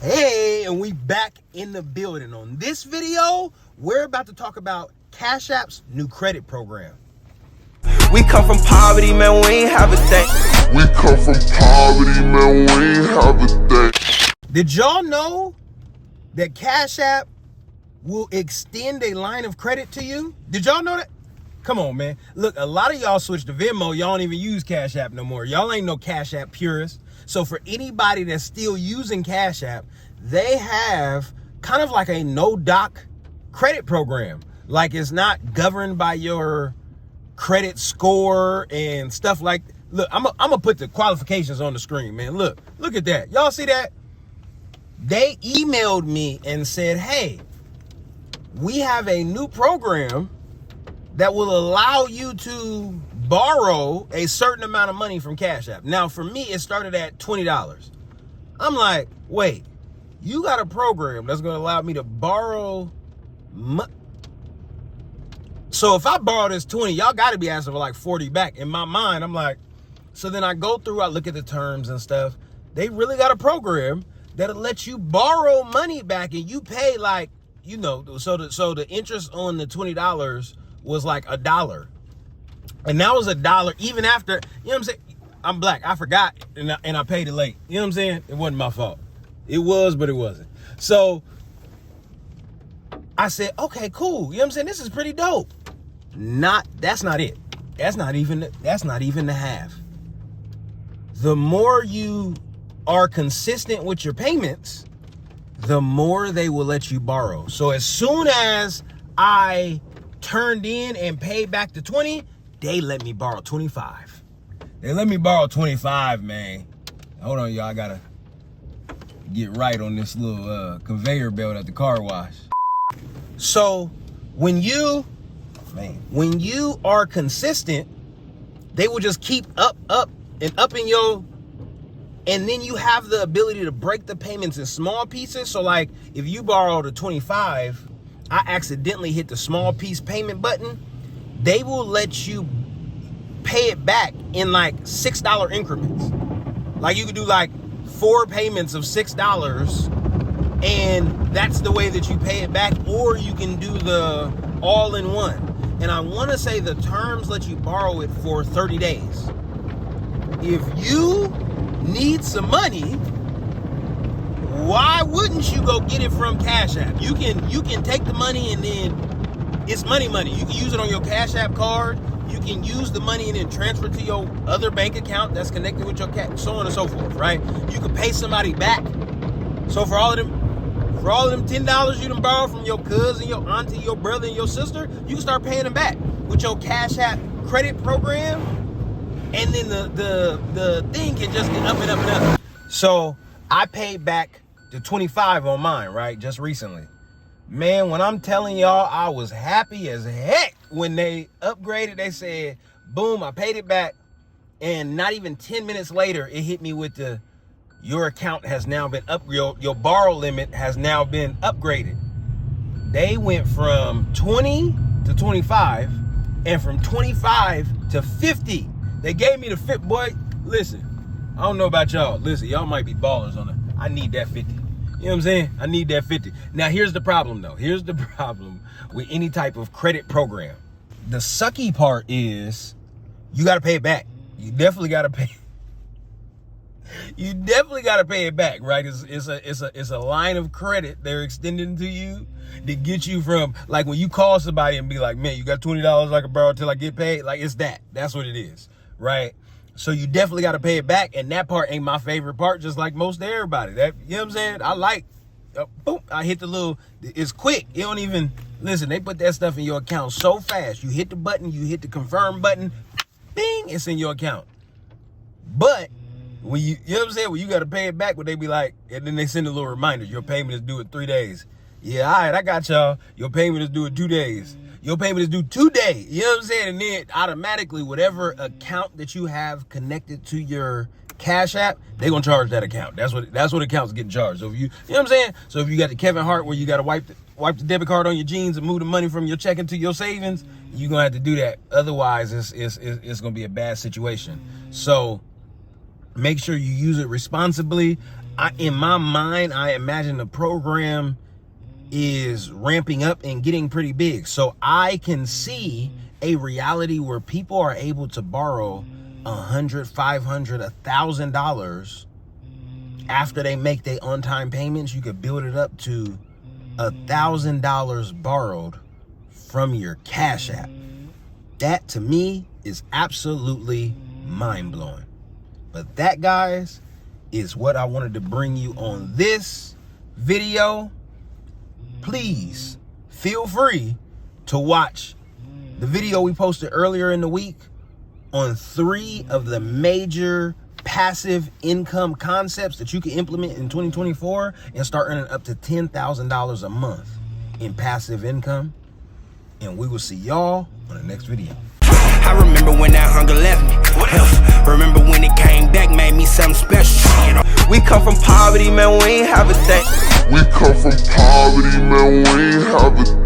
Hey, and we back in the building. On this video, we're about to talk about Cash App's new credit program. We come from poverty, man, we ain't have a thing. We come from poverty, man, we ain't have a thing. Did y'all know that Cash App will extend a line of credit to you? Did y'all know that? Come on, man. Look, a lot of y'all switched to Venmo. Y'all don't even use Cash App no more. Y'all ain't no Cash App purists. So for anybody that's still using Cash App, they have kind of like a no-doc credit program. Like, it's not governed by your credit score and stuff like that. Look, I'm gonna put the qualifications on the screen, man. Look at that. Y'all see that? They emailed me and said, hey, we have a new program that will allow you to borrow a certain amount of money from Cash App. Now, for me, it started at $20. I'm like, wait, you got a program that's going to allow me to borrow money? So if I borrow this 20, y'all got to be asking for like 40 back. In my mind, I'm like, so then I go through, I look at the terms and stuff. They really got a program that'll let you borrow money back, and you pay like, you know, so the interest on the $20 was like $1. And that was $1 even after, you know what I'm saying? I'm black. I forgot and I paid it late. You know what I'm saying? It wasn't my fault. It was, but it wasn't. So I said, okay, cool. You know what I'm saying? This is pretty dope. That's not it. That's not even the half. The more you are consistent with your payments, the more they will let you borrow. So as soon as I turned in and paid back the 20, they let me borrow 25. They let me borrow 25, man. Hold on, y'all. I gotta get right on this little conveyor belt at the car wash. So when you are consistent, they will just keep up in your, and then you have the ability to break the payments in small pieces. So like if you borrow the 25, I accidentally hit the small piece payment button, they will let you pay it back in like $6 increments. Like you could do like 4 payments of $6, and that's the way that you pay it back. Or you can do the all-in-one. And I want to say the terms let you borrow it for 30 days. If you need some money, why wouldn't you go get it from Cash App? You can take the money and then it's money. You can use it on your Cash App card. You can use the money and then transfer it to your other bank account that's connected with your so on and so forth, right? You can pay somebody back. So for all of them $10 you done borrowed from your cousin, your auntie, your brother, and your sister, you can start paying them back with your Cash App credit program. And then the thing can just get up and up and up. So I paid back the 25 on mine, right? Just recently. Man, when I'm telling y'all, I was happy as heck when they upgraded. They said, boom, I paid it back. And not even 10 minutes later, it hit me with your account has now been your borrow limit has now been upgraded. They went from 20 to 25 and from 25 to 50. They gave me the fit, boy. Listen, I don't know about y'all. Listen, y'all might be ballers on it. I need that 50. You know what I'm saying? I need that 50. Now, here's the problem, though. Here's the problem with any type of credit program. The sucky part is you got to pay it back. You definitely got to pay. You definitely got to pay it back, right? It's a line of credit they're extending to you to get you from, like, when you call somebody and be like, man, you got $20 I can borrow till I get paid. Like, it's that. That's what it is, right? So you definitely got to pay it back. And that part ain't my favorite part, just like most of everybody. That, you know what I'm saying? I like, boom, I hit the little, it's quick. You don't even, listen, they put that stuff in your account so fast. You hit the button, you hit the confirm button, bing, it's in your account. But when you know what I'm saying? When you got to pay it back, when they be like, and then they send a little reminder, your payment is due in 3 days. Yeah, all right, I got y'all. Your payment is due in 2 days. Your payment is due today. You know what I'm saying? And then automatically, whatever account that you have connected to your Cash App, they're going to charge that account. That's what accounts getting charged. So if you know what I'm saying? So if you got the Kevin Hart where you got to wipe the debit card on your jeans and move the money from your checking to your savings, you're going to have to do that. Otherwise, it's going to be a bad situation. So make sure you use it responsibly. in my mind, I imagine the program is ramping up and getting pretty big. So I can see a reality where people are able to borrow $100, $500, $1,000 after they make their on-time payments. You could build it up to $1,000 borrowed from your Cash App. That to me is absolutely mind-blowing. But that, guys, is what I wanted to bring you on this video. Please feel free to watch the video we posted earlier in the week on 3 of the major passive income concepts that you can implement in 2024 and start earning up to $10,000 a month in passive income. And we will see y'all on the next video. I remember when that hunger left me. Remember when it came back, made me something special. We come from poverty, man, we ain't have a thing. We come from poverty, man, we ain't have a